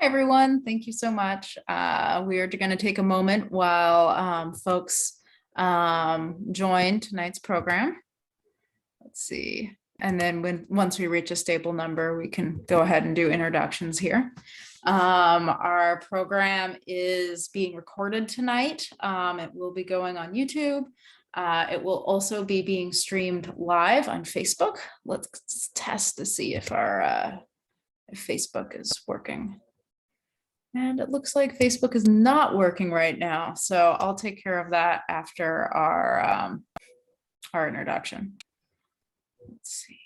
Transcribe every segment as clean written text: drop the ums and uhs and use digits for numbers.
Hi, everyone. Thank you so much. We are going to take a moment while folks join tonight's program. Let's see. And then once we reach a stable number, we can go ahead and do introductions here. Our program is being recorded tonight. It will be going on YouTube. It will also be being streamed live on Facebook. Let's test to see if our if Facebook is working. And it looks like Facebook is not working right now. So I'll take care of that after our introduction. Let's see.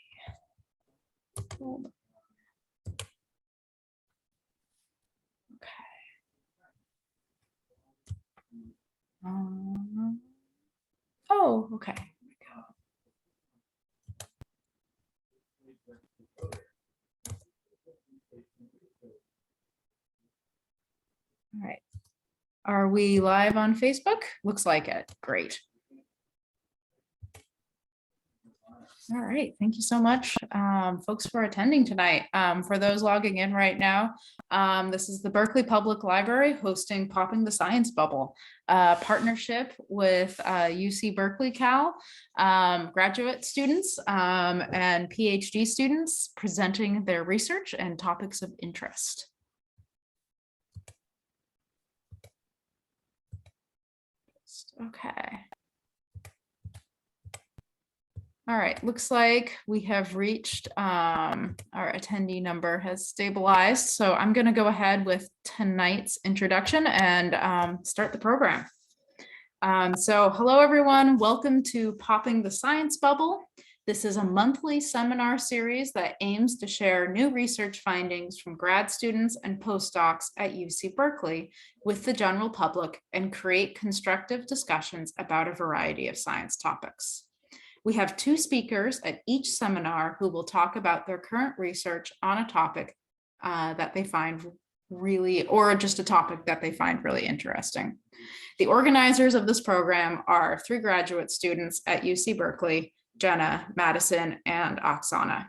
Hold on. Okay. Oh, okay. Here we go. All right. Are we live on Facebook? Looks like it. Great. All right. Thank you so much, folks, for attending tonight. For those logging in right now, this is the Berkeley Public Library hosting Popping the Science Bubble, partnership with UC Berkeley Cal, graduate students and PhD students presenting their research and topics of interest. Okay. All right, looks like we have reached our attendee number has stabilized. So I'm going to go ahead with tonight's introduction and start the program. So hello, everyone. Welcome to Popping the Science Bubble. This is a monthly seminar series that aims to share new research findings from grad students and postdocs at UC Berkeley with the general public and create constructive discussions about a variety of science topics. We have 2 speakers at each seminar who will talk about their current research on a topic that they find really, or just a topic that they find really interesting. The organizers of this program are 3 graduate students at UC Berkeley, Jenna, Madison, and Oksana.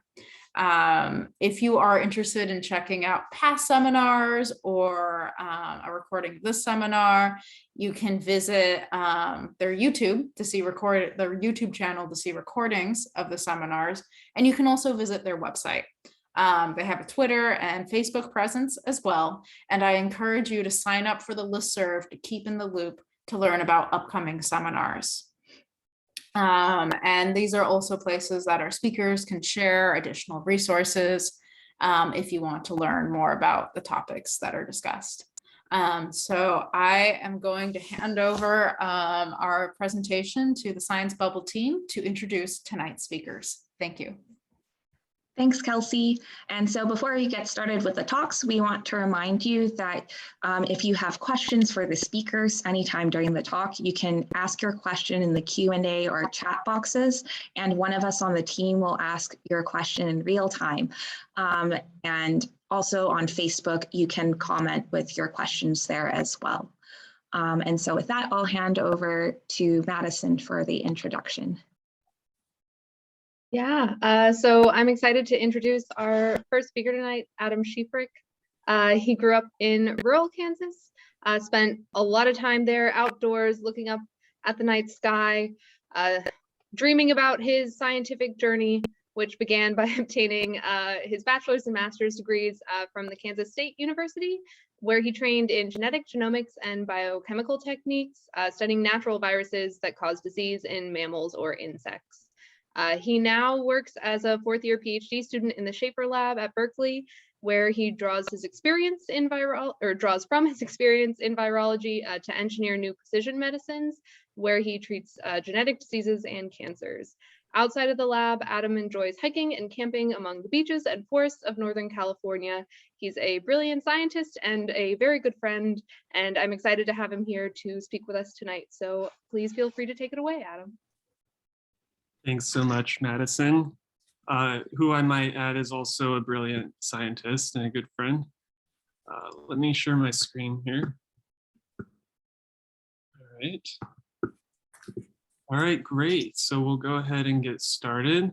If you are interested in checking out past seminars or a recording of this seminar, you can visit their YouTube to see their YouTube channel to see recordings of the seminars, and you can also visit their website. They have a Twitter and Facebook presence as well, and I encourage you to sign up for the listserv to keep in the loop to learn about upcoming seminars. And these are also places that our speakers can share additional resources if you want to learn more about the topics that are discussed. So I am going to hand over our presentation to the Science Bubble team to introduce tonight's speakers. Thank you. Thanks, Kelsey. And so before we get started with the talks, we want to remind you that if you have questions for the speakers anytime during the talk, you can ask your question in the Q&A or chat boxes, and one of us on the team will ask your question in real time. And also on Facebook, you can comment with your questions there as well. And so with that, I'll hand over to Madison for the introduction. Yeah, so I'm excited to introduce our first speaker tonight, Adam Schieferecke. He grew up in rural Kansas, spent a lot of time there outdoors looking up at the night sky, dreaming about his scientific journey, which began by obtaining his bachelor's and master's degrees from the Kansas State University, where he trained in genetic genomics and biochemical techniques, studying natural viruses that cause disease in mammals or insects. He now works as a 4th-year PhD student in the Schaefer lab at Berkeley, where he draws from his experience in virology to engineer new precision medicines, where he treats genetic diseases and cancers. Outside of the lab, Adam enjoys hiking and camping among the beaches and forests of Northern California. He's a brilliant scientist and a very good friend, and I'm excited to have him here to speak with us tonight. So please feel free to take it away, Adam. Thanks so much, Madison, who I might add is also a brilliant scientist and a good friend. Let me share my screen here. All right, great. So we'll go ahead and get started.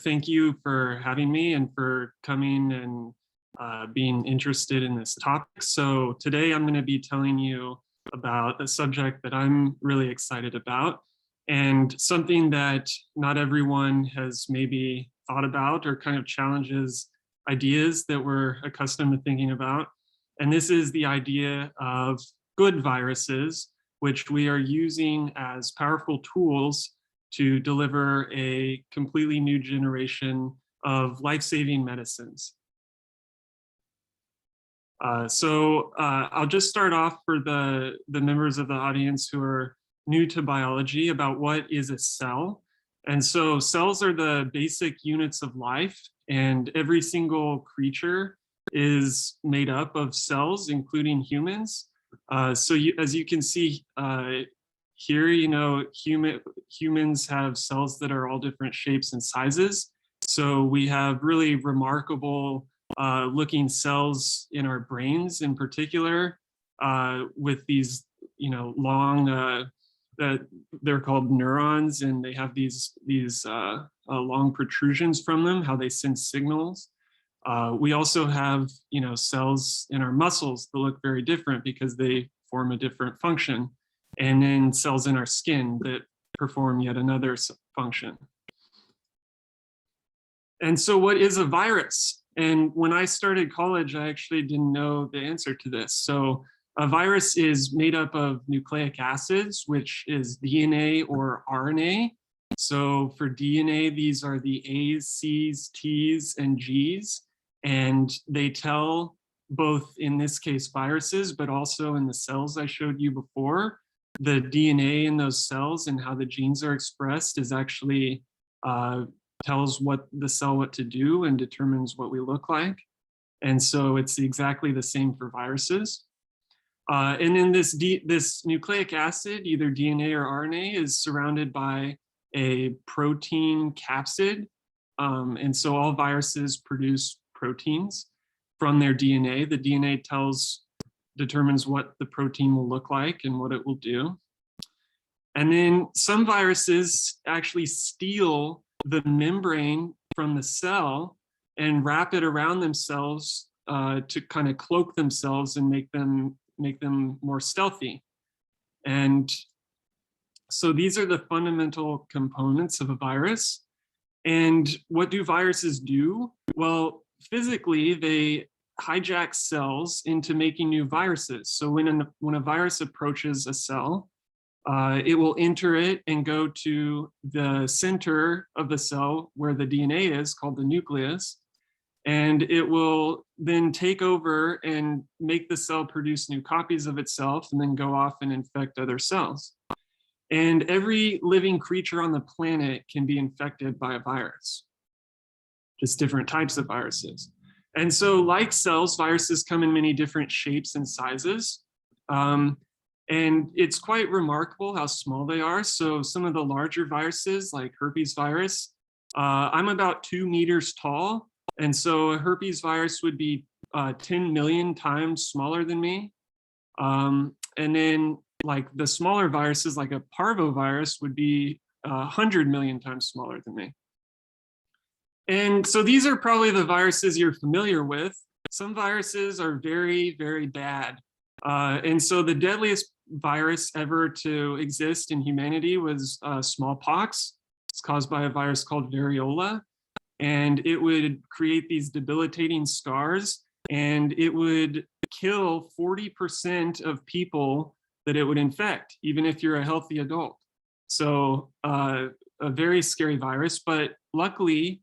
Thank you for having me and for coming and being interested in this topic. So today I'm going to be telling you about a subject that I'm really excited about, and something that not everyone has maybe thought about, or kind of challenges ideas that we're accustomed to thinking about. And this is the idea of good viruses, which we are using as powerful tools to deliver a completely new generation of life-saving medicines. I'll just start off for the members of the audience who are new to biology about what is a cell. And so cells are the basic units of life, and every single creature is made up of cells, including humans. As you can see here, humans have cells that are all different shapes and sizes. So we have really remarkable looking cells in our brains in particular, with these, long, that they're called neurons, and they have these long protrusions from them, how they send signals. We also have, cells in our muscles that look very different because they form a different function, and then cells in our skin that perform yet another function. And so what is a virus? And when I started college, I actually didn't know the answer to this. So a virus is made up of nucleic acids, which is DNA or RNA. So for DNA, these are the A's, C's, T's, and G's. And they tell, both in this case viruses, but also in the cells I showed you before, the DNA in those cells and how the genes are expressed is actually tells the cell what to do and determines what we look like. And so it's exactly the same for viruses. And then this nucleic acid, either DNA or RNA, is surrounded by a protein capsid. And so all viruses produce proteins from their DNA. The DNA determines what the protein will look like and what it will do. And then some viruses actually steal the membrane from the cell and wrap it around themselves to kind of cloak themselves and make them more stealthy. And so these are the fundamental components of a virus. And what do viruses do? Well, physically, they hijack cells into making new viruses. So when a virus approaches a cell, it will enter it and go to the center of the cell where the DNA is, called the nucleus. And it will then take over and make the cell produce new copies of itself and then go off and infect other cells. And every living creature on the planet can be infected by a virus, just different types of viruses. And so like cells, viruses come in many different shapes and sizes. And it's quite remarkable how small they are. So some of the larger viruses, like herpes virus, I'm about 2 meters tall. And so a herpes virus would be 10 million times smaller than me. And then like the smaller viruses, like a parvovirus, would be 100 million times smaller than me. And so these are probably the viruses you're familiar with. Some viruses are very, very bad. And so the deadliest virus ever to exist in humanity was smallpox. It's caused by a virus called variola. And it would create these debilitating scars, and it would kill 40% of people that it would infect, even if you're a healthy adult. So a very scary virus, but luckily,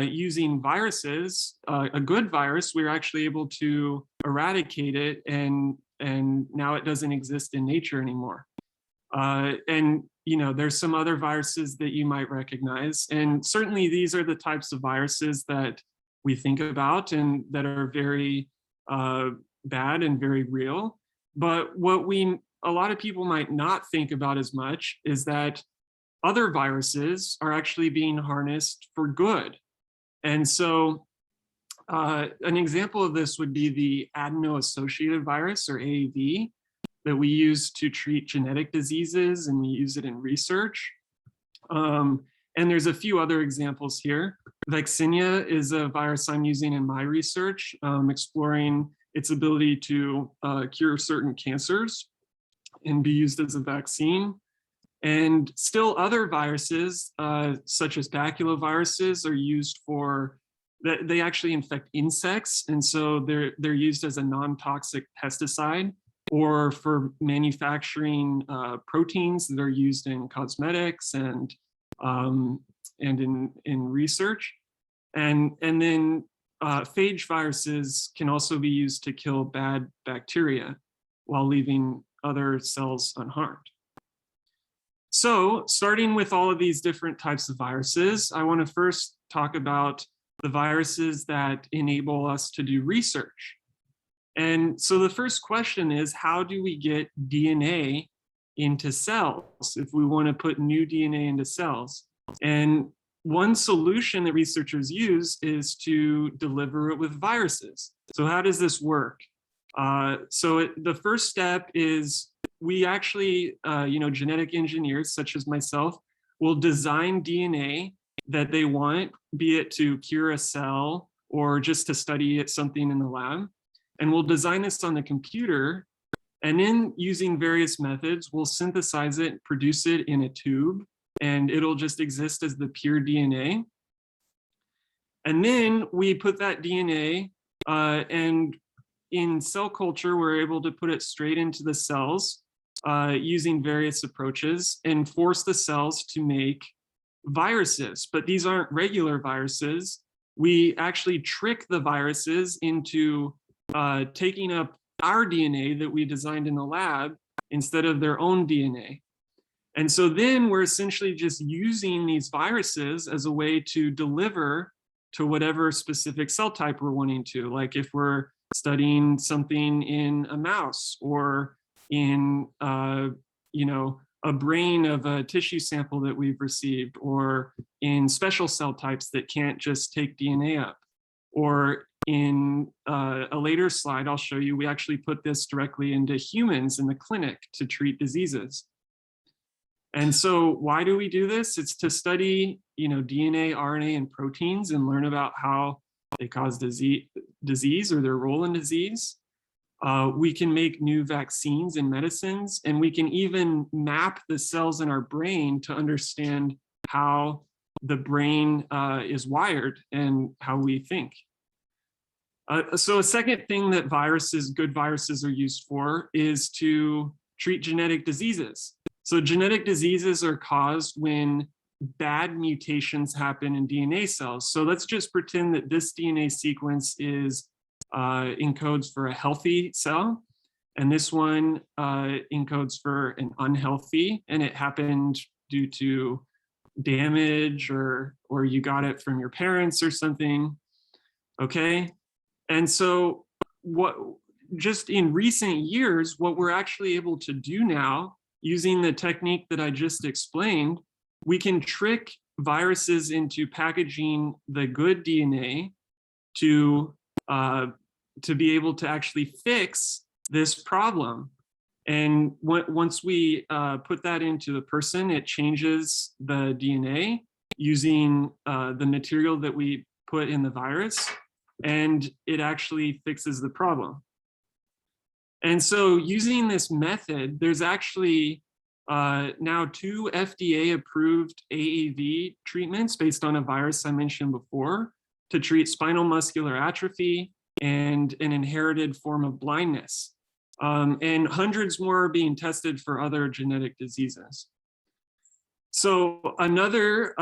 using viruses, a good virus, we were actually able to eradicate it, and now it doesn't exist in nature anymore. And there's some other viruses that you might recognize, and certainly these are the types of viruses that we think about and that are very bad and very real. But what a lot of people might not think about as much is that other viruses are actually being harnessed for good. And so an example of this would be the adeno-associated virus, or AAV, that we use to treat genetic diseases, and we use it in research. And And there's a few other examples here. Vaccinia is a virus I'm using in my research, exploring its ability to cure certain cancers and be used as a vaccine. And still other viruses, such as baculoviruses, are used for, they actually infect insects. And so they're used as a non-toxic pesticide, or for manufacturing proteins that are used in cosmetics and in research. And then phage viruses can also be used to kill bad bacteria while leaving other cells unharmed. So starting with all of these different types of viruses, I want to first talk about the viruses that enable us to do research. And so the first question is, how do we get DNA into cells if we want to put new DNA into cells? And one solution that researchers use is to deliver it with viruses. So how does this work? The first step is we actually, genetic engineers such as myself will design DNA that they want, be it to cure a cell or just to study something in the lab. And we'll design this on the computer, and then using various methods, we'll synthesize it, produce it in a tube, and it'll just exist as the pure DNA. And then we put that DNA, and in cell culture, we're able to put it straight into the cells using various approaches and force the cells to make viruses. But these aren't regular viruses. We actually trick the viruses into taking up our DNA that we designed in the lab instead of their own DNA. And so then we're essentially just using these viruses as a way to deliver to whatever specific cell type we're wanting to, like if we're studying something in a mouse or in a brain of a tissue sample that we've received, or in special cell types that can't just take DNA up. Or in a later slide, I'll show you, we actually put this directly into humans in the clinic to treat diseases. And so why do we do this? It's to study, DNA, RNA, and proteins and learn about how they cause disease or their role in disease. We can make new vaccines and medicines, and we can even map the cells in our brain to understand how the brain is wired and how we think. So a second thing that good viruses are used for is to treat genetic diseases. So genetic diseases are caused when bad mutations happen in DNA cells. So let's just pretend that this DNA sequence encodes for a healthy cell, and this one encodes for an unhealthy, and it happened due to damage or you got it from your parents or something. Okay. And so just in recent years, what we're actually able to do now, using the technique that I just explained, we can trick viruses into packaging the good DNA to be able to actually fix this problem. And once we put that into the person, it changes the DNA using the material that we put in the virus, and it actually fixes the problem. And so using this method, there's actually now 2 FDA-approved AAV treatments based on a virus I mentioned before to treat spinal muscular atrophy and an inherited form of blindness. And hundreds more are being tested for other genetic diseases. So another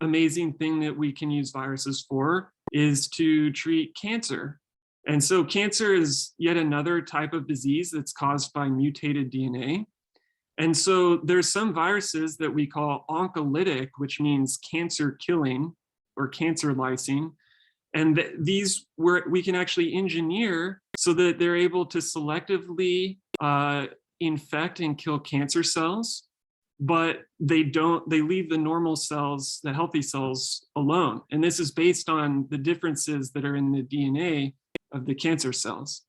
amazing thing that we can use viruses for is to treat cancer. And so cancer is yet another type of disease that's caused by mutated DNA. And so there's some viruses that we call oncolytic, which means cancer killing or cancer lysing. And these we can actually engineer so that they're able to selectively infect and kill cancer cells, but they leave the normal cells, the healthy cells, alone. And this is based on the differences that are in the DNA of the cancer cells.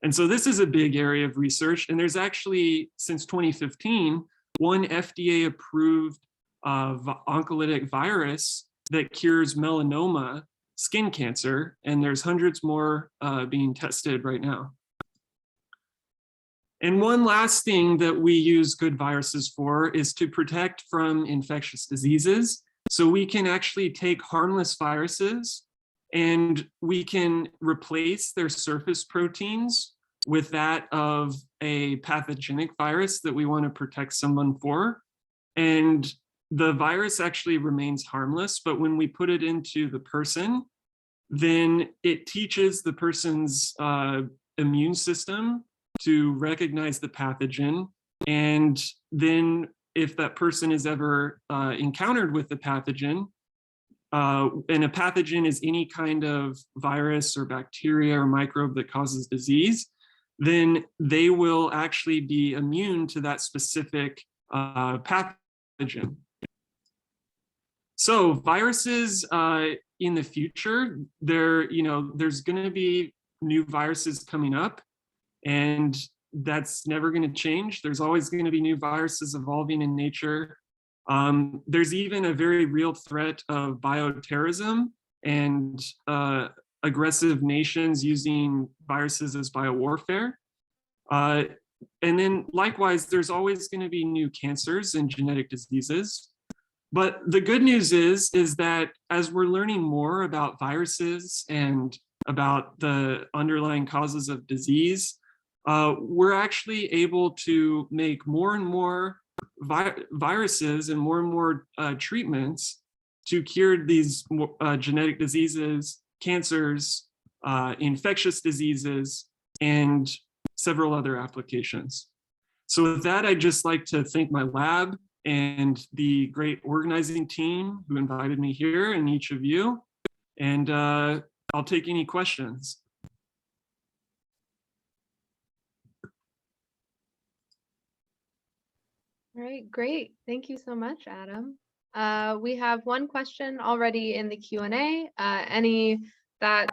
And so this is a big area of research. And there's actually, since 2015, one FDA-approved oncolytic virus that cures melanoma, skin cancer, and there's hundreds more being tested right now. And one last thing that we use good viruses for is to protect from infectious diseases. So we can actually take harmless viruses and we can replace their surface proteins with that of a pathogenic virus that we want to protect someone for. And the virus actually remains harmless, but when we put it into the person, then it teaches the person's immune system to recognize the pathogen. And then if that person is ever encountered with the pathogen, and a pathogen is any kind of virus or bacteria or microbe that causes disease, then they will actually be immune to that specific pathogen. So viruses in the future, there's going to be new viruses coming up, and that's never going to change. There's always going to be new viruses evolving in nature. There's even a very real threat of bioterrorism and aggressive nations using viruses as biowarfare. And then likewise, there's always going to be new cancers and genetic diseases. But the good news is that as we're learning more about viruses and about the underlying causes of disease, we're actually able to make more and more viruses and more treatments to cure these genetic diseases, cancers, infectious diseases, and several other applications. So with that, I'd just like to thank my lab and the great organizing team who invited me here, and each of you. And I'll take any questions. All right, great. Thank you so much, Adam. We have one question already in the Q&A. Any that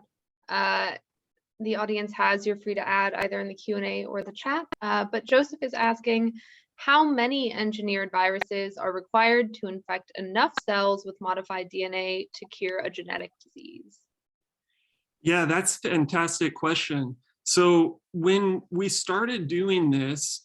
the audience has, you're free to add either in the Q&A or the chat. But Joseph is asking, how many engineered viruses are required to infect enough cells with modified DNA to cure a genetic disease? Yeah, that's a fantastic question. So when we started doing this,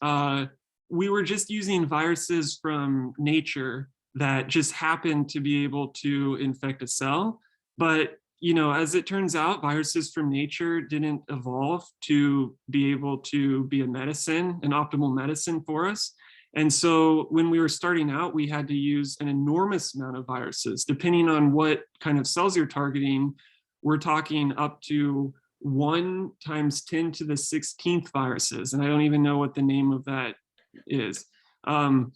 we were just using viruses from nature that just happened to be able to infect a cell. But as it turns out, viruses from nature didn't evolve to be able to be a medicine, an optimal medicine for us. And so when we were starting out, we had to use an enormous amount of viruses. Depending on what kind of cells you're targeting, we're talking up to 1 × 10⁻16 viruses. And I don't even know what the name of that is. And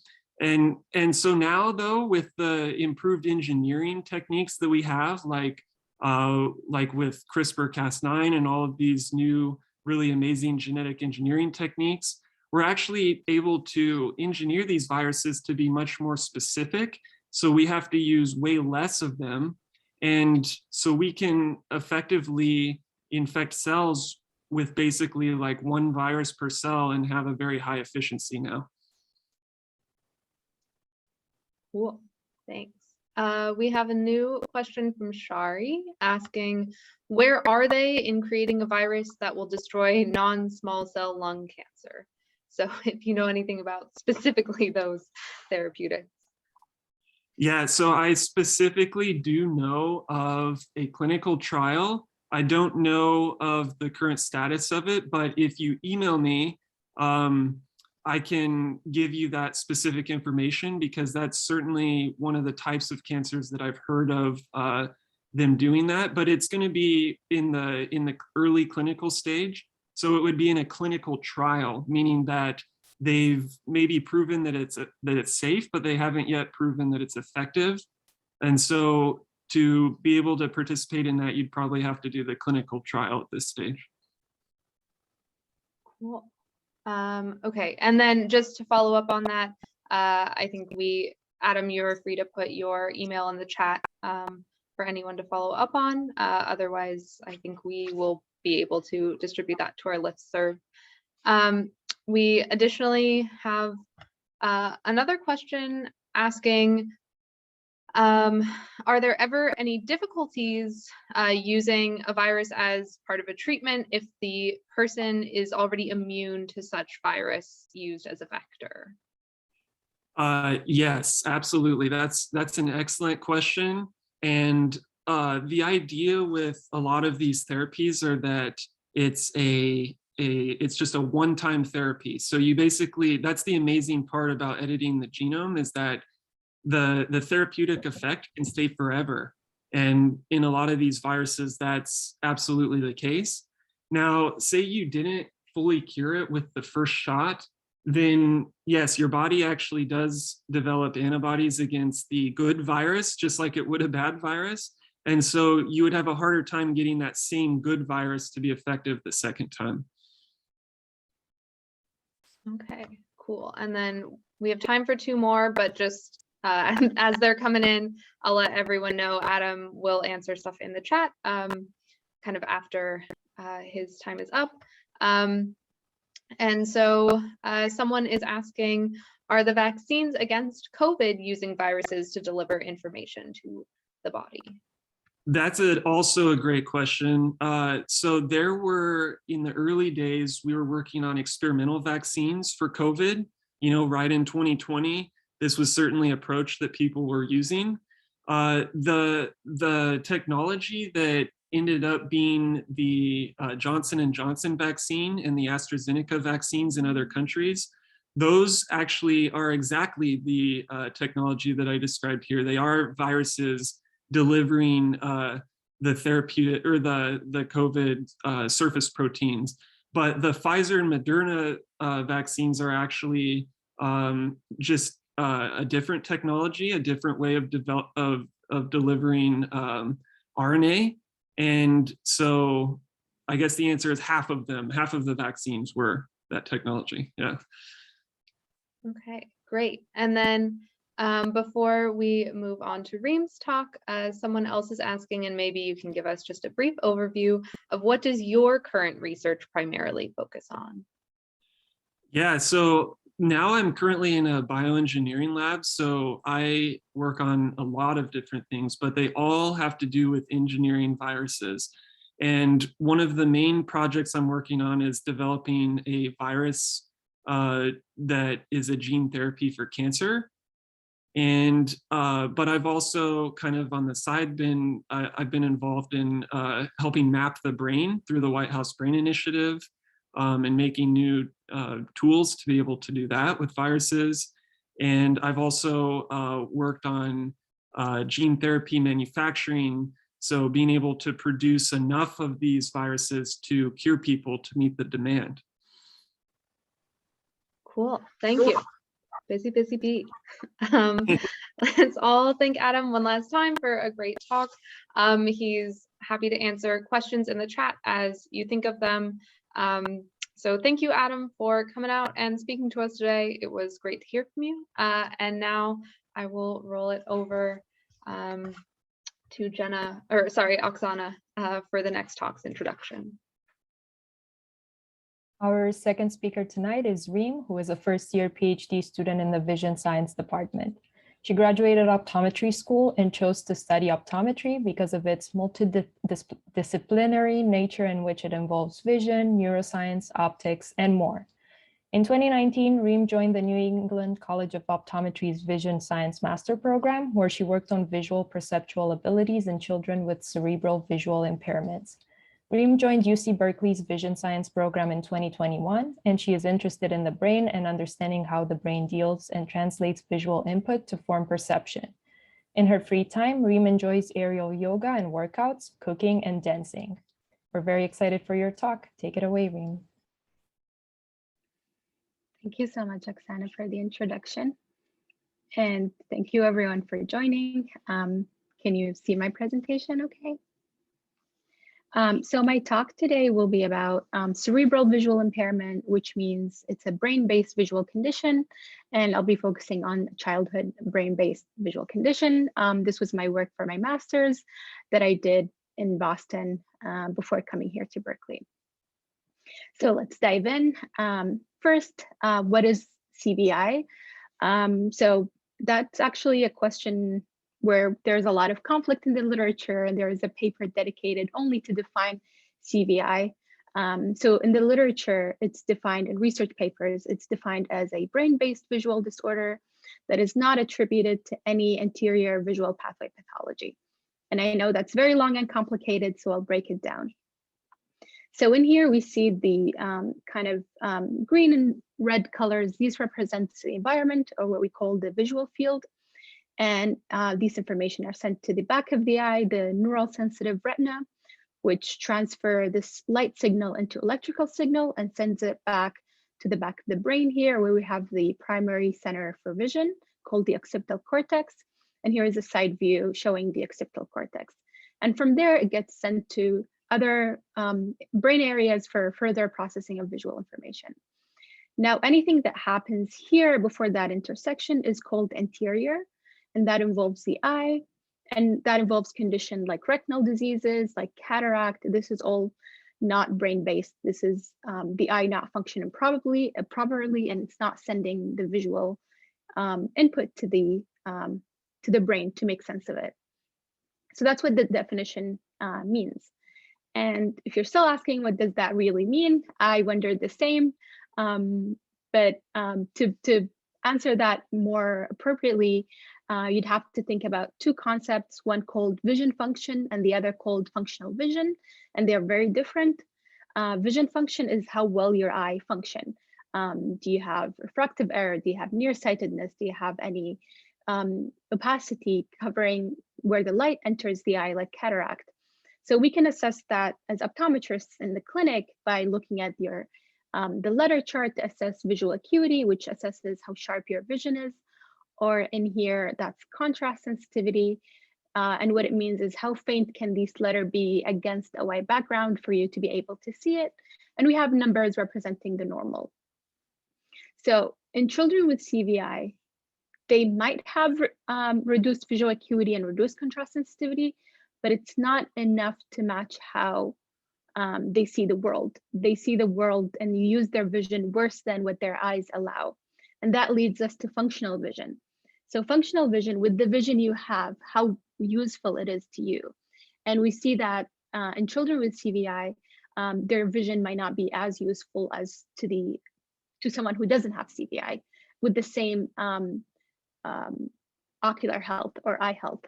so now, though, with the improved engineering techniques that we have, like with CRISPR-Cas9 and all of these new really amazing genetic engineering techniques, we're actually able to engineer these viruses to be much more specific. So we have to use way less of them. And so we can effectively infect cells with basically like 1 virus per cell and have a very high efficiency now. Cool, thanks. We have a new question from Shari asking, where are they in creating a virus that will destroy non-small cell lung cancer? So if you know anything about specifically those therapeutics. Yeah, so I specifically do know of a clinical trial. I don't know of the current status of it, but if you email me, I can give you that specific information, because that's certainly one of the types of cancers that I've heard of them doing that. But it's going to be in the early clinical stage. So it would be in a clinical trial, meaning that they've maybe proven that it's safe, but they haven't yet proven that it's effective. And so to be able to participate in that, you'd probably have to do the clinical trial at this stage. Cool. Okay, and then just to follow up on that, I think Adam, you're free to put your email in the chat for anyone to follow up on. Otherwise, I think we will be able to distribute that to our listserv. We additionally have another question asking, Are there ever any difficulties using a virus as part of a treatment if the person is already immune to such virus used as a vector? Yes, absolutely. That's an excellent question. And the idea with a lot of these therapies are that it's just a one-time therapy. So you basically, that's the amazing part about editing the genome, is that the therapeutic effect can stay forever. And in a lot of these viruses, that's absolutely the case. Now, say you didn't fully cure it with the first shot, then yes, your body actually does develop antibodies against the good virus, just like it would a bad virus. And so you would have a harder time getting that same good virus to be effective the second time. Okay, cool. And then we have time for 2 more, but just as they're coming in, I'll let everyone know Adam will answer stuff in the chat kind of after his time is up. And so someone is asking, are the vaccines against COVID using viruses to deliver information to the body? That's also a great question. So there were, in the early days, we were working on experimental vaccines for COVID, right in 2020. This was certainly an approach that people were using. The technology that ended up being the Johnson & Johnson vaccine and the AstraZeneca vaccines in other countries, those actually are exactly the technology that I described here. They are viruses delivering the therapeutic or the COVID surface proteins. But the Pfizer and Moderna vaccines are actually just a different technology, a different way of delivering RNA. And so I guess the answer is half of the vaccines were that technology. Yeah. Okay, great. And then before we move on to Reem's talk, someone else is asking, and maybe you can give us just a brief overview of what does your current research primarily focus on? Yeah, so now I'm currently in a bioengineering lab, so I work on a lot of different things, but they all have to do with engineering viruses. And one of the main projects I'm working on is developing a virus that is a gene therapy for cancer. And but I've also kind of on the side I've been involved in helping map the brain through the White House Brain Initiative, and making new tools to be able to do that with viruses. And I've also worked on gene therapy manufacturing, so being able to produce enough of these viruses to cure people to meet the demand. Cool, thank you. Busy, busy bee. Let's all thank Adam one last time for a great talk. He's happy to answer questions in the chat as you think of them. So thank you, Adam, for coming out and speaking to us today. It was great to hear from you. And now I will roll it over to Oksana for the next talk's introduction. Our second speaker tonight is Reem, who is a first-year PhD student in the Vision Science department. She graduated optometry school and chose to study optometry because of its multidisciplinary nature in which it involves vision, neuroscience, optics, and more. In 2019, Reem joined the New England College of Optometry's Vision Science Master Program, where she worked on visual perceptual abilities in children with cerebral visual impairments. Reem joined UC Berkeley's Vision Science program in 2021, and she is interested in the brain and understanding how the brain deals and translates visual input to form perception. In her free time, Reem enjoys aerial yoga and workouts, cooking, and dancing. We're very excited for your talk. Take it away, Reem. Thank you so much, Oksana, for the introduction. And thank you everyone for joining. Can you see my presentation okay? So my talk today will be about cerebral visual impairment, which means it's a brain-based visual condition, and I'll be focusing on childhood brain-based visual condition. This was my work for my master's that I did in Boston before coming here to Berkeley. So let's dive in. First, what is CVI? So that's actually a question where there's a lot of conflict in the literature, and there is a paper dedicated only to define CVI. So in the literature, it's defined in research papers, it's defined as a brain-based visual disorder that is not attributed to any anterior visual pathway pathology. And I know that's very long and complicated, so I'll break it down. So in here, we see the green and red colors. These represent the environment, or what we call the visual field. And these information are sent to the back of the eye, the neural sensitive retina, which transfer this light signal into electrical signal and sends it back to the back of the brain here, where we have the primary center for vision called the occipital cortex. And here is a side view showing the occipital cortex. And from there, it gets sent to other brain areas for further processing of visual information. Now, anything that happens here before that intersection is called anterior, and that involves the eye, and that involves conditions like retinal diseases, like cataract. This is all not brain-based. This is the eye not functioning properly, and it's not sending the visual input to the brain to make sense of it. So that's what the definition means. And if you're still asking, what does that really mean? I wondered the same. But to answer that more appropriately, you'd have to think about two concepts, one called vision function and the other called functional vision, and they're very different. Vision function is how well your eye function. Do you have refractive error? Do you have nearsightedness? Do you have any opacity covering where the light enters the eye, like cataract? So we can assess that as optometrists in the clinic by looking at your the letter chart to assess visual acuity, which assesses how sharp your vision is. Or in here, that's contrast sensitivity. And what it means is how faint can this letter be against a white background for you to be able to see it. And we have numbers representing the normal. So in children with CVI, they might have reduced visual acuity and reduced contrast sensitivity, but it's not enough to match how they see the world. They see the world and use their vision worse than what their eyes allow. And that leads us to functional vision. So functional vision, with the vision you have, how useful it is to you. And we see that in children with CVI, their vision might not be as useful as to someone who doesn't have CVI with the same ocular health or eye health.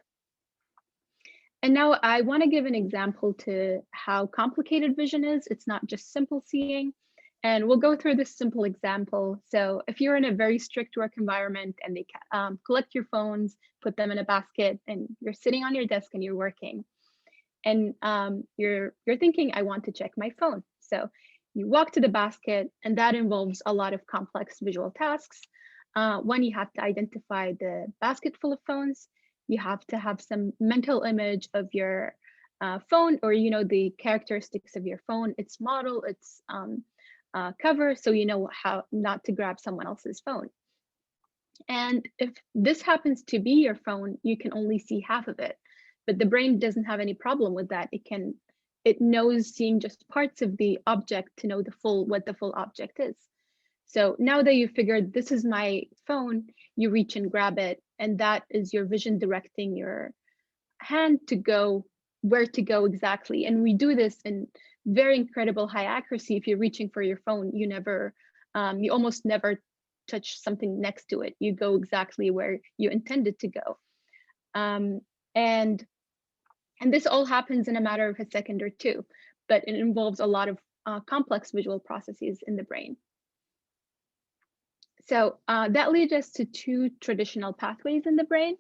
And now I want to give an example to how complicated vision is. It's not just simple seeing. And we'll go through this simple example. So if you're in a very strict work environment and they collect your phones, put them in a basket, and you're sitting on your desk and you're working, and you're thinking, I want to check my phone. So you walk to the basket, and that involves a lot of complex visual tasks. One, you have to identify the basket full of phones. You have to have some mental image of your phone, or the characteristics of your phone, its model, its cover, so you know how not to grab someone else's phone. And if this happens to be your phone, you can only see half of it, but the brain doesn't have any problem with that. It knows seeing just parts of the object to know what the full object is. So now that you figured this is my phone, you reach and grab it, and that is your vision directing your hand to go where to go exactly. And we do this in very incredible high accuracy. If you're reaching for your phone, you almost never touch something next to it. You go exactly where you intended to go. And this all happens in a matter of a second or two, but it involves a lot of complex visual processes in the brain. So that leads us to two traditional pathways in the brain.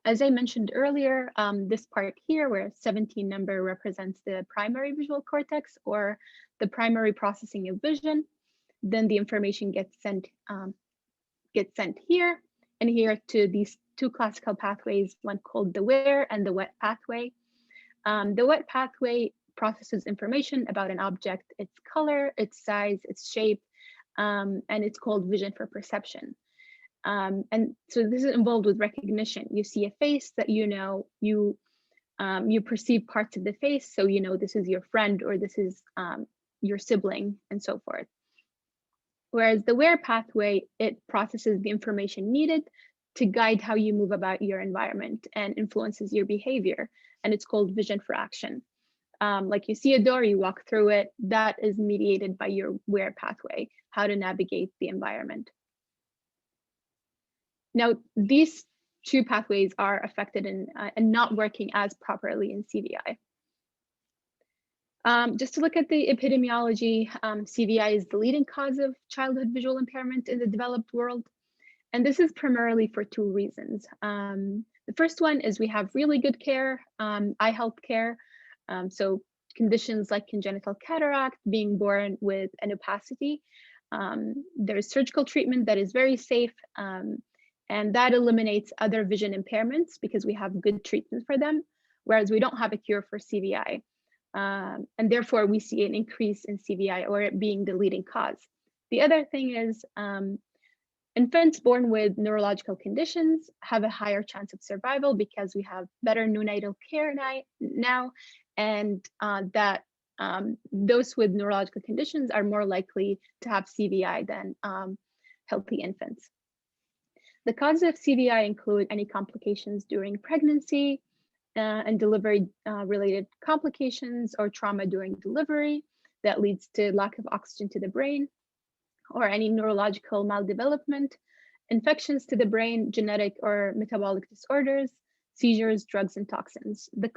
As I mentioned earlier, this part here where 17 number represents the primary visual cortex, or the primary processing of vision. Then the information gets sent here and here to these two classical pathways, one called the where and the wet pathway. The wet pathway processes information about an object, its color, its size, its shape, and it's called vision for perception. And so this is involved with recognition. You see a face that you perceive parts of the face, so this is your friend, or this is your sibling, and so forth. Whereas the where pathway, it processes the information needed to guide how you move about your environment and influences your behavior. And it's called vision for action. Like you see a door, you walk through it, that is mediated by your WARE pathway, how to navigate the environment. Now, these two pathways are affected and not working as properly in CVI. Just to look at the epidemiology, CVI is the leading cause of childhood visual impairment in the developed world. And this is primarily for two reasons. The first one is we have really good care, eye health care. So conditions like congenital cataract, being born with an opacity. There's surgical treatment that is very safe, and that eliminates other vision impairments because we have good treatment for them, whereas we don't have a cure for CVI. And therefore we see an increase in CVI, or it being the leading cause. The other thing is infants born with neurological conditions have a higher chance of survival because we have better neonatal care now, and that those with neurological conditions are more likely to have CVI than healthy infants. The causes of CVI include any complications during pregnancy and delivery related complications, or trauma during delivery that leads to lack of oxygen to the brain, or any neurological maldevelopment, infections to the brain, genetic or metabolic disorders, seizures, drugs, and toxins. The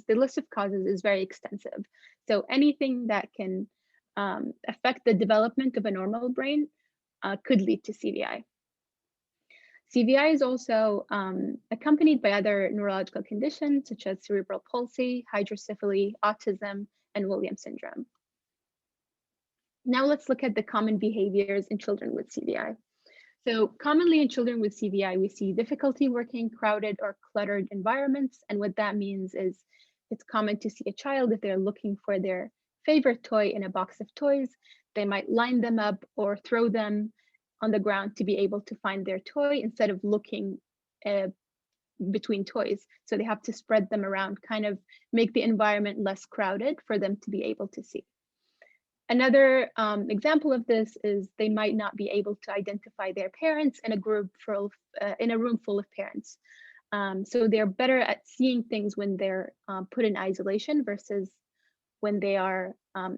list of causes is very extensive. So anything that can affect the development of a normal brain could lead to CVI. CVI is also accompanied by other neurological conditions such as cerebral palsy, hydrocephaly, autism, and Williams syndrome. Now let's look at the common behaviors in children with CVI. So commonly in children with CVI, we see difficulty working crowded or cluttered environments. And what that means is it's common to see a child, if they're looking for their favorite toy in a box of toys, they might line them up or throw them on the ground to be able to find their toy instead of looking between toys. So they have to spread them around, kind of make the environment less crowded for them to be able to see. Another example of this is they might not be able to identify their parents in a group full in a room full of parents. So they're better at seeing things when they're put in isolation versus when they are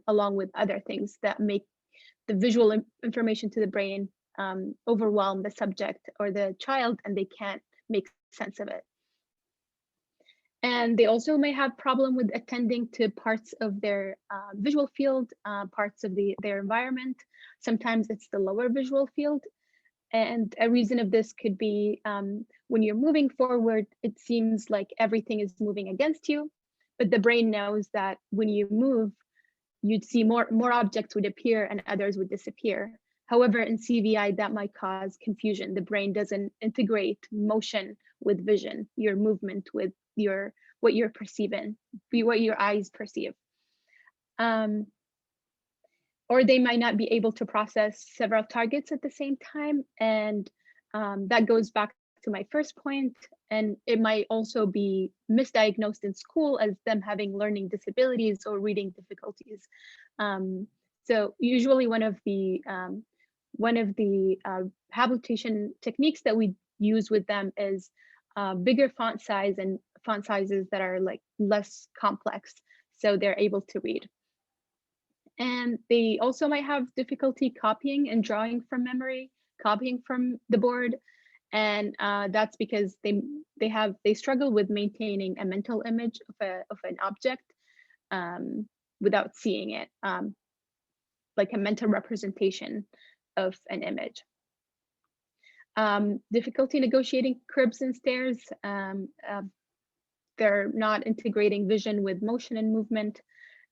along with other things that make the visual information to the brain overwhelm the subject or the child, and they can't make sense of it. And they also may have problem with attending to parts of their visual field, parts of their environment. Sometimes it's the lower visual field. And a reason of this could be when you're moving forward, it seems like everything is moving against you, but the brain knows that when you move, you'd see more objects would appear and others would disappear. However, in CVI, that might cause confusion. The brain doesn't integrate motion with vision, your movement with what you're perceiving, what your eyes perceive. Or they might not be able to process several targets at the same time. And that goes back to my first point. And it might also be misdiagnosed in school as them having learning disabilities or reading difficulties. So usually one of the habilitation techniques that we use with them is bigger font size and font sizes that are like less complex, so they're able to read. And they also might have difficulty copying and drawing from memory, copying from the board, and that's because they struggle with maintaining a mental image of an object without seeing it, like a mental representation of an image. Difficulty negotiating cribs and stairs. They're not integrating vision with motion and movement,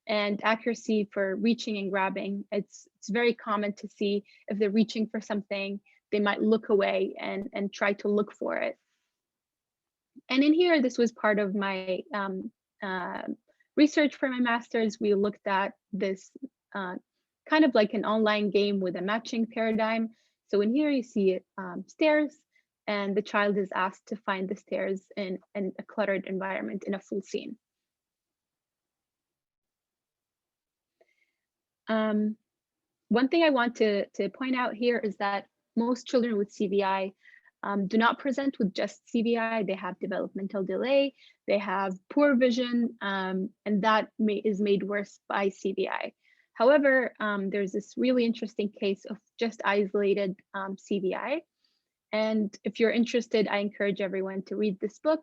and accuracy for reaching and grabbing. It's very common to see if they're reaching for something, they might look away and try to look for it. And in here, this was part of my research for my master's. We looked at this kind of like an online game with a matching paradigm. So in here you see stairs, and the child is asked to find the stairs in a cluttered environment in a full scene. One thing I want to point out here is that most children with CVI do not present with just CVI. They have developmental delay, they have poor vision, and that is made worse by CVI. However, there's this really interesting case of just isolated CVI. And if you're interested, I encourage everyone to read this book.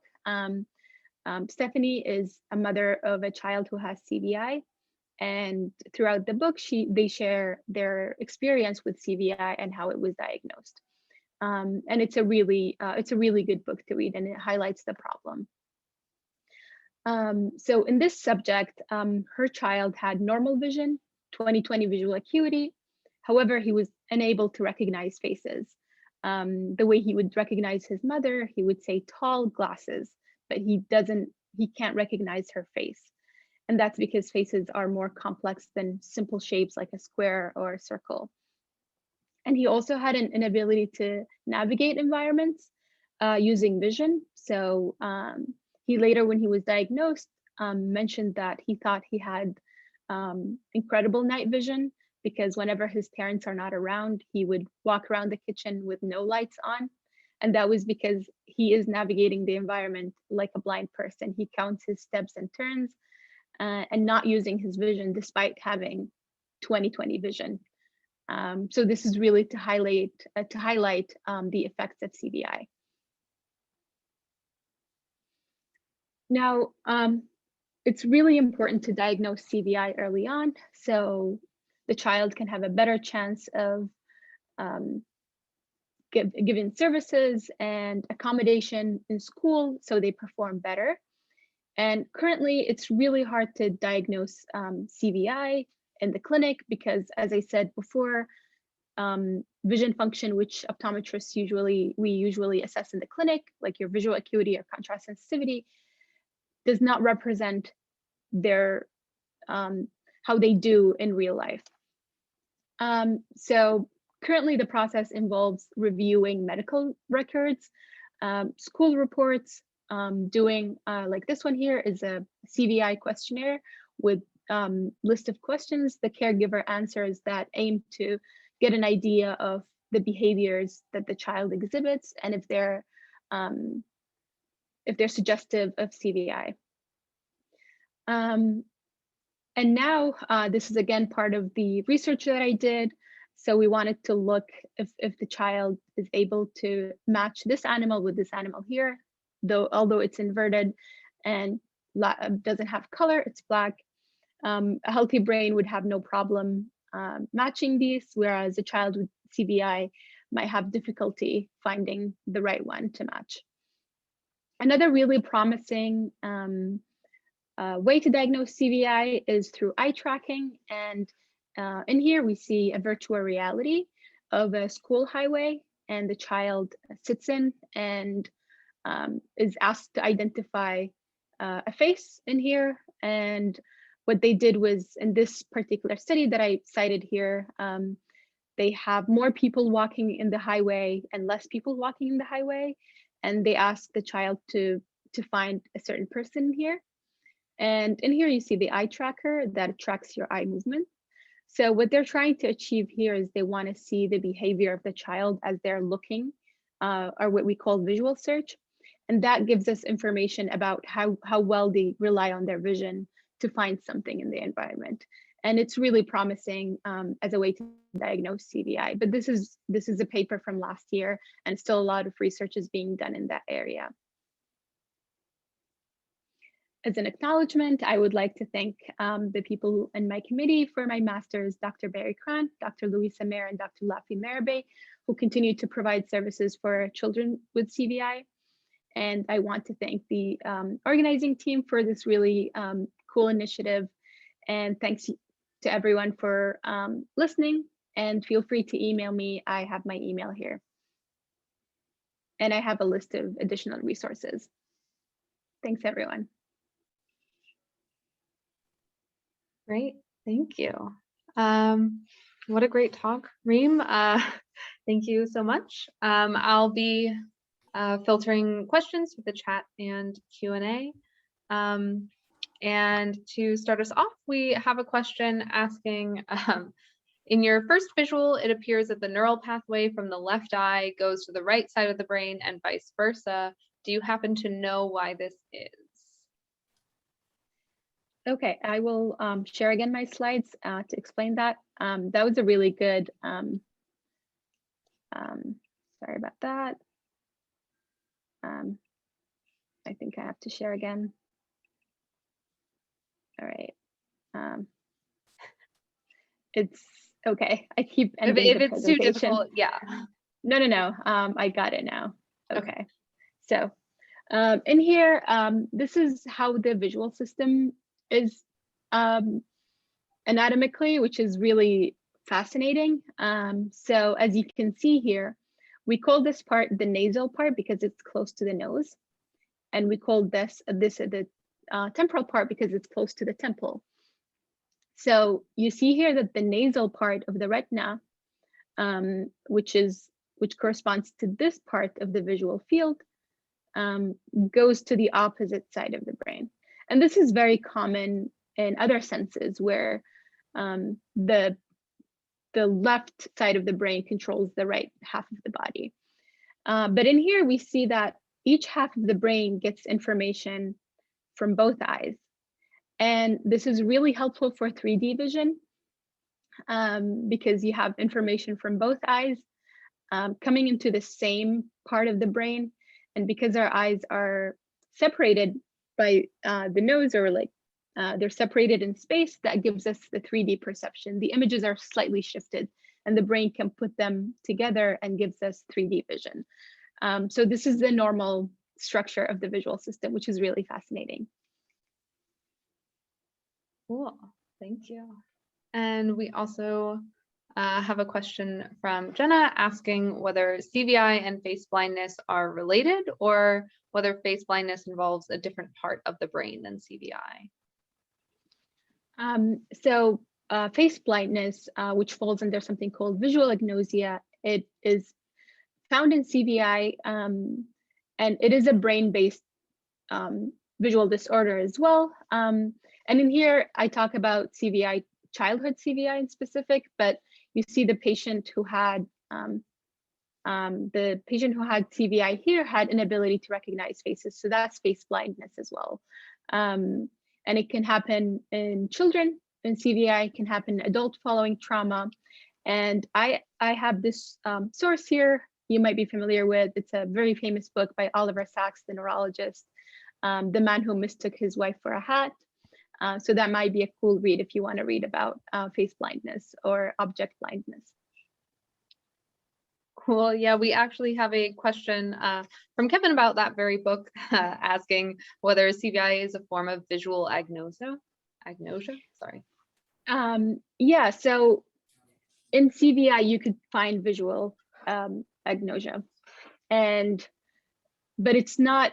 Stephanie is a mother of a child who has CVI. And throughout the book, they share their experience with CVI and how it was diagnosed. And it's a really good book to read, and it highlights the problem. So in this subject, her child had normal vision, 20/20 visual acuity. However, he was unable to recognize faces. The way he would recognize his mother, he would say tall glasses, but he can't recognize her face. And that's because faces are more complex than simple shapes like a square or a circle. And he also had an inability to navigate environments using vision. So he later, when he was diagnosed, mentioned that he thought he had incredible night vision, because whenever his parents are not around, he would walk around the kitchen with no lights on. And that was because he is navigating the environment like a blind person. He counts his steps and turns and not using his vision despite having 20/20 vision. So this is really to highlight the effects of CVI. Now, it's really important to diagnose CVI early on, so the child can have a better chance of given services and accommodation in school, so they perform better. And currently, it's really hard to diagnose CVI in the clinic because, as I said before, vision function, which optometrists usually assess in the clinic, like your visual acuity or contrast sensitivity, does not represent their how they do in real life. So currently, the process involves reviewing medical records, school reports, doing like this one here is a CVI questionnaire with list of questions the caregiver answers that aim to get an idea of the behaviors that the child exhibits and if they're suggestive of CVI. And now this is again part of the research that I did. So we wanted to look if the child is able to match this animal with this animal here, although it's inverted and doesn't have color, it's black. A healthy brain would have no problem matching these, whereas a child with CVI might have difficulty finding the right one to match. Another really promising way to diagnose CVI is through eye tracking. And in here we see a virtual reality of a school highway, and the child sits in and is asked to identify a face in here. And what they did was, in this particular study that I cited here, they have more people walking in the highway and less people walking in the highway. And they asked the child to find a certain person here. And in here you see the eye tracker that tracks your eye movement. So what they're trying to achieve here is they want to see the behavior of the child as they're looking, or what we call visual search. And that gives us information about how well they rely on their vision to find something in the environment. And it's really promising as a way to diagnose CVI. But this is a paper from last year, and still a lot of research is being done in that area. As an acknowledgement, I would like to thank the people in my committee for my master's, Dr. Barry Cran, Dr. Louisa Mayer, and Dr. Lafi Merabe, who continue to provide services for children with CVI. And I want to thank the organizing team for this really cool initiative. And thanks to everyone for listening, and feel free to email me. I have my email here. And I have a list of additional resources. Thanks, everyone. Great, thank you. What a great talk, Reem. Thank you so much. I'll be filtering questions with the chat and Q&A. And to start us off, we have a question asking, In your first visual, it appears that the neural pathway from the left eye goes to the right side of the brain and vice versa. Do you happen to know why this is? Okay, I will share again my slides to explain that. That was a really good, sorry about that. I think I have to share again. All right. It's okay. I keep ending If the it's too presentation. difficult, yeah. No. I got it now. Okay. So in here, this is how the visual system is anatomically, which is really fascinating. So as you can see here, we call this part the nasal part because it's close to the nose. And we call this the temporal part because it's close to the temple. So you see here that the nasal part of the retina, which corresponds to this part of the visual field, goes to the opposite side of the brain. And this is very common in other senses where the left side of the brain controls the right half of the body. But in here, we see that each half of the brain gets information from both eyes. And this is really helpful for 3D vision because you have information from both eyes coming into the same part of the brain. And because our eyes are separated by the nose, or like they're separated in space, that gives us the 3D perception. The images are slightly shifted and the brain can put them together and gives us 3D vision. So this is the normal structure of the visual system, which is really fascinating. Cool, thank you. And we also have a question from Jenna asking whether CVI and face blindness are related or whether face blindness involves a different part of the brain than CVI. So face blindness, which falls under something called visual agnosia, it is found in CVI, and it is a brain-based visual disorder as well. And in here, I talk about CVI, childhood CVI in specific, but you see the patient who had CVI here had an ability to recognize faces. So that's face blindness as well. And it can happen in children in CVI, it can happen in adult following trauma. And I have this source here you might be familiar with. It's a very famous book by Oliver Sacks, the neurologist, The Man Who Mistook His Wife for a Hat. So that might be a cool read if you want to read about face blindness or object blindness. Cool. Yeah, we actually have a question from Kevin about that very book, asking whether CVI is a form of visual agnosia. Sorry. Yeah, so in CVI, you could find visual agnosia, but it's not.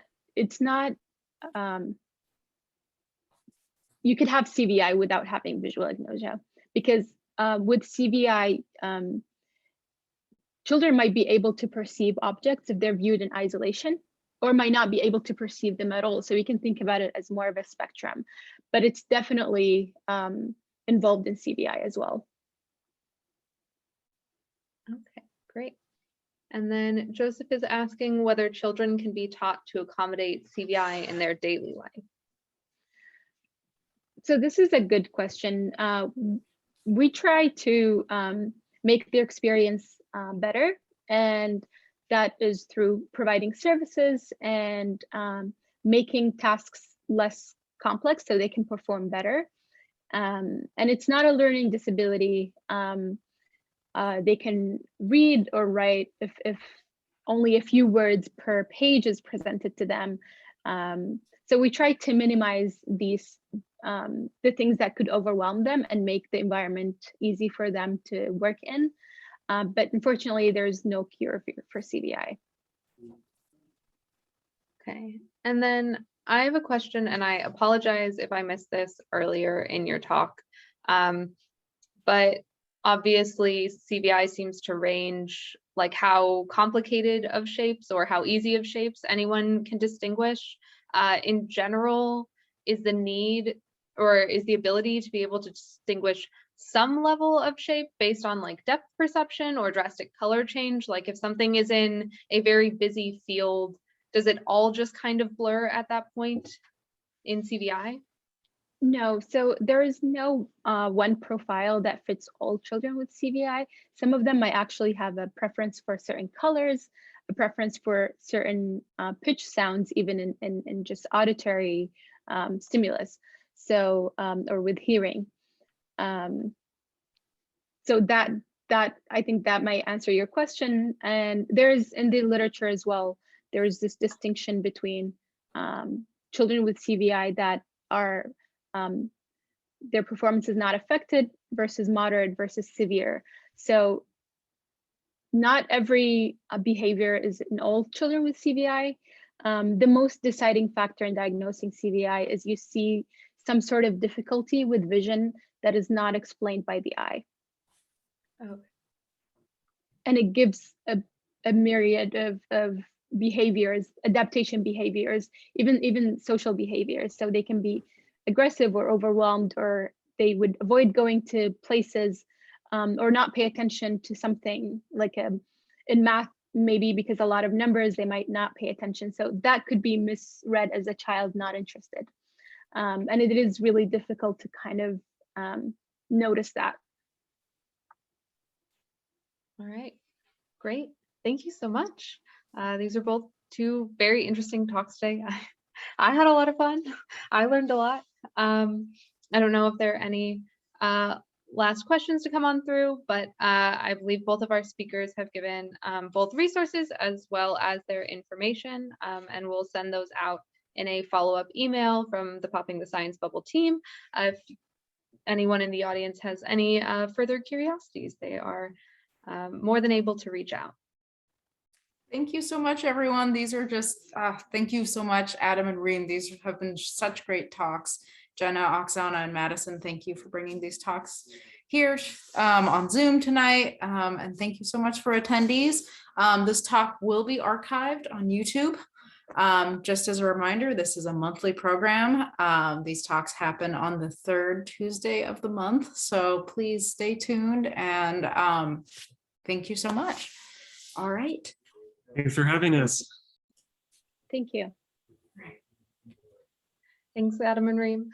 You could have CVI without having visual agnosia, because with CVI, children might be able to perceive objects if they're viewed in isolation, or might not be able to perceive them at all. So we can think about it as more of a spectrum, but it's definitely involved in CVI as well. Okay, great. And then Joseph is asking whether children can be taught to accommodate CVI in their daily life. So this is a good question. We try to make their experience better, and that is through providing services and making tasks less complex so they can perform better. And it's not a learning disability. They can read or write if only a few words per page is presented to them. So we try to minimize these the things that could overwhelm them and make the environment easy for them to work in. But unfortunately, there's no cure for CVI. Okay, and then I have a question, and I apologize if I missed this earlier in your talk, but obviously CVI seems to range like how complicated of shapes or how easy of shapes anyone can distinguish. In general, is the need, or is the ability to be able to distinguish some level of shape based on like depth perception or drastic color change? Like if something is in a very busy field, does it all just kind of blur at that point in CVI? No, so there is no one profile that fits all children with CVI. Some of them might actually have a preference for certain colors, a preference for certain pitch sounds, even in just auditory stimulus, so or with hearing. So that I think that might answer your question. And there's in the literature as well, there is this distinction between children with CVI that are their performance is not affected versus moderate versus severe. So not every behavior is in all children with CVI. The most deciding factor in diagnosing CVI is you see some sort of difficulty with vision that is not explained by the eye. Okay. And it gives a myriad of behaviors, adaptation behaviors, even social behaviors. So they can be aggressive or overwhelmed, or they would avoid going to places or not pay attention to something like in math, maybe because a lot of numbers, they might not pay attention. So that could be misread as a child not interested. And it is really difficult to kind of notice that. All right, great. Thank you so much. These are both two very interesting talks today. I had a lot of fun. I learned a lot. I don't know if there are any last questions to come on through, but I believe both of our speakers have given both resources as well as their information, and we'll send those out in a follow-up email from the Popping the Science Bubble team. If anyone in the audience has any further curiosities, they are more than able to reach out. Thank you so much, everyone. These are just, thank you so much, Adam and Reem. These have been such great talks. Jenna, Oksana, and Madison, thank you for bringing these talks here on Zoom tonight. And thank you so much for attendees. This talk will be archived on YouTube. Just as a reminder, this is a monthly program. These talks happen on the third Tuesday of the month. So please stay tuned, and thank you so much. All right. Thanks for having us. Thank you. Thanks, Adam and Reem.